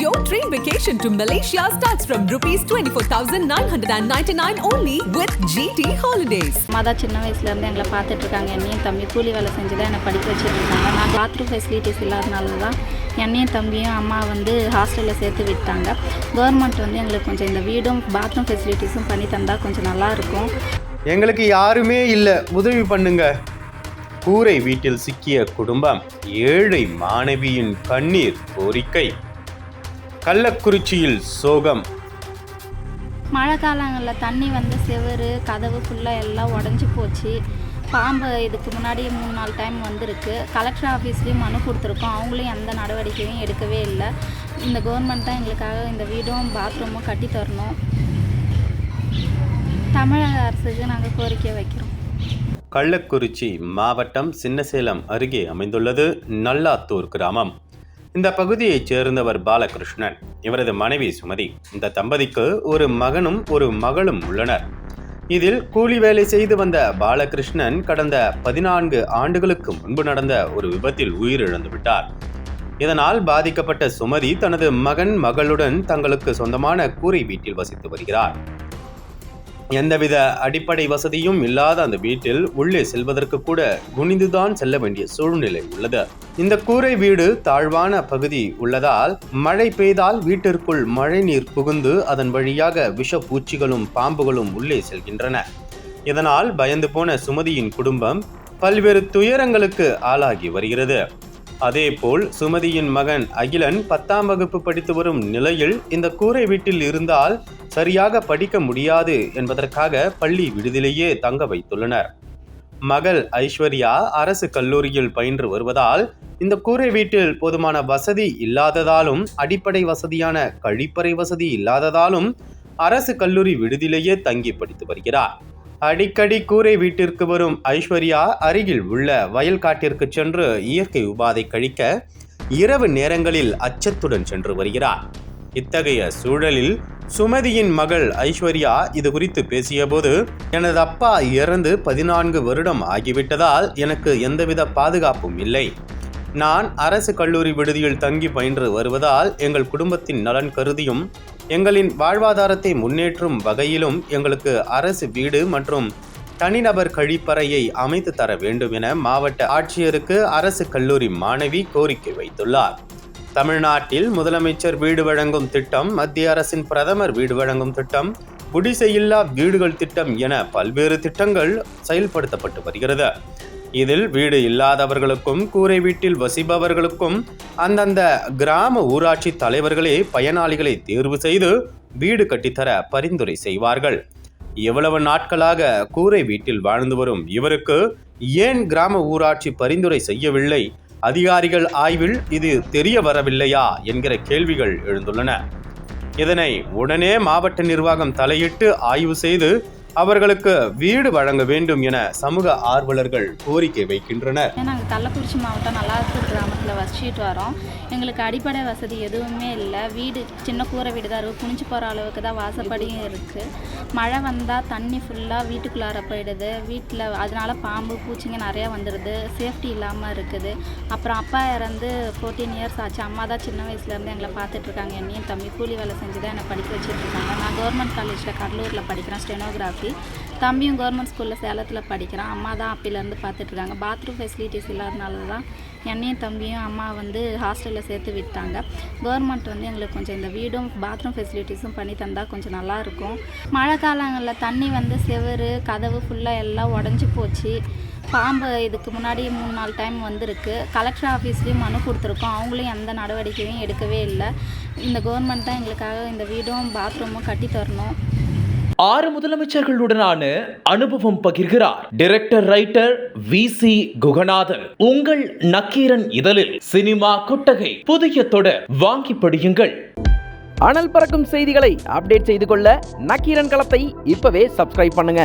Your dream vacation to Malaysia starts from rupees 24,999 only with GT Holidays. மாதா சின்ன வயசுலேருந்து எங்களை பார்த்துட்டு இருக்காங்க. என்னையும் தம்பி கூலி வேலை செஞ்சு தான் என்னை படிக்க வச்சுட்டு இருக்காங்க. நான் பாத்ரூம் ஃபெசிலிட்டிஸ் இல்லாதனால தான் என்னையும் தம்பியும் அம்மா ஹாஸ்டலில் சேர்த்து விட்டாங்க. கவர்மெண்ட் எங்களுக்கு கொஞ்சம் இந்த வீடும் பாத்ரூம் ஃபெசிலிட்டிஸும் பண்ணி தந்தால் கொஞ்சம் நல்லாயிருக்கும். எங்களுக்கு யாருமே இல்லை, உதவி பண்ணுங்க. கூரை வீட்டில் சிக்கிய குடும்பம், ஏழை மாணவியின் கண்ணீர் கோரிக்கை. கள்ளக்குறிச்சியில் சோகம். மழை காலங்களில் தண்ணி செவரு கதவு ஃபுல்லாக எல்லாம் உடஞ்சி போச்சு. பாம்பு இதுக்கு முன்னாடி 3-4 டைம் வந்திருக்கு. கலெக்டர் ஆஃபீஸ்லேயும் மனு கொடுத்துருக்கோம். அவங்களும் எந்த நடவடிக்கையும் எடுக்கவே இல்லை. இந்த கவர்மெண்ட் தான் எங்களுக்காக இந்த வீடும் பாத்ரூமும் கட்டி தரணும். தமிழக அரசுக்கு நாங்கள் கோரிக்கை வைக்கிறோம். கள்ளக்குறிச்சி மாவட்டம் சின்னசேலம் அருகே அமைந்துள்ளது நல்லாத்தூர் கிராமம். இந்த பகுதியைச் சேர்ந்தவர் பாலகிருஷ்ணன், இவரது மனைவி சுமதி. இந்த தம்பதிக்கு ஒரு மகனும் ஒரு மகளும் உள்ளனர். இதில் கூலி வேலை செய்து வந்த பாலகிருஷ்ணன் கடந்த 14 ஆண்டுகளுக்கு முன்பு நடந்த ஒரு விபத்தில் உயிரிழந்து விட்டார். இதனால் பாதிக்கப்பட்ட சுமதி தனது மகன் மகளுடன் தங்களுக்கு சொந்தமான கூரை வீட்டில் வசித்து வருகிறார். எந்தவித அடிப்படை வசதியும் இல்லாத அந்த வீட்டில் உள்ளே செல்வதற்கு கூட குனிந்துதான் செல்ல வேண்டிய சூழ்நிலை உள்ளது. இந்த கூரை வீடு தாழ்வான பகுதி உள்ளதால் மழை பெய்தால் வீட்டிற்குள் மழை நீர் புகுந்து அதன் வழியாக விஷ பூச்சிகளும் பாம்புகளும் உள்ளே செல்கின்றன. இதனால் பயந்து போன சுமதியின் குடும்பம் பல்வேறு துயரங்களுக்கு ஆளாகி வருகிறது. அதேபோல் சுமதியின் மகன் அகிலன் 10ஆம் வகுப்பு படித்து வரும் நிலையில் இந்த கூரை வீட்டில் இருந்தால் சரியாக படிக்க முடியாது என்பதற்காக பள்ளி விடுதியிலேயே தங்க வைத்துள்ளனர். மகள் ஐஸ்வர்யா அரசு கல்லூரியில் பயின்று வருவதால் இந்த கூரை வீட்டில் போதுமான வசதி இல்லாததாலும் அடிப்படை வசதியான கழிப்பறை வசதி இல்லாததாலும் அரசு கல்லூரி விடுதியிலேயே தங்கி படித்து வருகிறார். அடிக்கடி கூரை வீட்டிற்கு வரும் ஐஸ்வர்யா அருகில் உள்ள வயல் காட்டிற்கு சென்று இயற்கை உபாதை கழிக்க இரவு நேரங்களில் அச்சத்துடன் சென்று வருகிறார். இத்தகைய சூழலில் சுமதியின் மகள் ஐஸ்வர்யா இது குறித்து பேசிய போது, எனது அப்பா இறந்து 14 வருடம் ஆகிவிட்டதால் எனக்கு எந்தவித பாதுகாப்பும் இல்லை. நான் அரசு கல்லூரி விடுதியில் தங்கி பயின்று வருவதால் எங்கள் குடும்பத்தின் நலன் கருதியும் எங்களின் வாழ்வாதாரத்தை முன்னேற்றும் வகையிலும் எங்களுக்கு அரசு வீடு மற்றும் தனிநபர் கழிப்பறையை அமைத்து தர வேண்டும் என மாவட்ட ஆட்சியருக்கு அரசு கல்லூரி மாணவி கோரிக்கை வைத்துள்ளார். தமிழ்நாட்டில் முதலமைச்சர் வீடு வழங்கும் திட்டம், மத்திய அரசின் பிரதமர் வீடு வழங்கும் திட்டம், குடிசையில்லா வீடுகள் திட்டம் என பல்வேறு திட்டங்கள் செயல்படுத்தப்பட்டு வருகிறது. இதில் வீடு இல்லாதவர்களுக்கும் கூரை வீட்டில் வசிப்பவர்களுக்கும் அந்தந்த கிராம ஊராட்சி தலைவர்களே பயனாளிகளை தேர்வு செய்து வீடு கட்டித்தர பரிந்துரை செய்வார்கள். எவ்வளவு நாட்களாக கூரை வீட்டில் வாழ்ந்து வரும் இவருக்கு ஏன் கிராம ஊராட்சி பரிந்துரை செய்யவில்லை? அதிகாரிகள் ஆய்வில் இது தெரிய வரவில்லையா என்கிற கேள்விகள் எழுந்துள்ளன. இதனை உடனே மாவட்ட நிர்வாகம் தலையிட்டு ஆய்வு செய்து அவர்களுக்கு வீடு வழங்க வேண்டும் என சமூக ஆர்வலர்கள் கோரிக்கை வைக்கின்றனர். நாங்கள் கள்ளக்குறிச்சி மாவட்டம் நல்லாத்தூர் கிராமத்தில் வசிச்சுட்டு வரோம். எங்களுக்கு அடிப்படை வசதி எதுவுமே இல்லை. வீடு சின்ன கூரை வீடு தான் இருக்குது. குனிஞ்சு போகிற அளவுக்கு தான் வாசப்படியும் இருக்குது. மழை வந்தால் தண்ணி ஃபுல்லாக வீட்டுக்குள்ளார போயிடுது. வீட்டில் அதனால பாம்பு பூச்சிங்க நிறையா வந்துடுது. சேஃப்டி இல்லாமல் இருக்குது. அப்புறம் அப்பா இறந்து 14 இயர்ஸ் ஆச்சு. அம்மா தான் சின்ன வயசுலேருந்து எங்களை பார்த்துட்ருக்காங்க. என்னையும் தம்பி கூலி வேலை செஞ்சு தான் என்னை படிக்க வச்சுட்ருக்காங்க. நான் கவர்மெண்ட் காலேஜில் கடலூரில் படிக்கிறேன், ஸ்டெனோகிராஃபி. தம்பியும் கவர்மெண்ட் ஸ்கூலில் சேலத்தில் படிக்கிறான். அம்மா தான் அப்பிலேருந்து பார்த்துட்ருக்காங்க. பாத்ரூம் ஃபெசிலிட்டிஸ் இல்லாதனால தான் என்னையும் தம்பியும் அம்மா ஹாஸ்டலில் சேர்த்து விட்டாங்க. கவர்மெண்ட் எங்களுக்கு கொஞ்சம் இந்த வீடும் பாத்ரூம் ஃபெசிலிட்டிஸும் பண்ணி தந்தால் கொஞ்சம் நல்லாயிருக்கும். மழை காலங்களில் தண்ணி செவரு கதவு ஃபுல்லாக எல்லாம் உடஞ்சி போச்சு. பாம்பு இதுக்கு முன்னாடி 3-4 டைம் வந்திருக்கு. கலெக்டர் ஆஃபீஸ்லேயும் மனு கொடுத்துருக்கோம். அவங்களும் எந்த நடவடிக்கையும் எடுக்கவே இல்லை. இந்த கவர்மெண்ட் தான் எங்களுக்காக இந்த வீடும் பாத்ரூமும் கட்டி தரணும். 6 முதலமைச்சர்களுடனான அனுபவம் பகிர்கிறார் டைரக்டர் ரைட்டர் VC குகநாதன். உங்கள் நக்கீரன் இதழில் சினிமா கொட்டகை புதிய தொடர் வாங்கி படியுங்கள். அனல் பறக்கும் செய்திகளை அப்டேட் செய்து கொள்ள நக்கீரன் களத்தை இப்பவே சப்ஸ்கிரைப் பண்ணுங்க.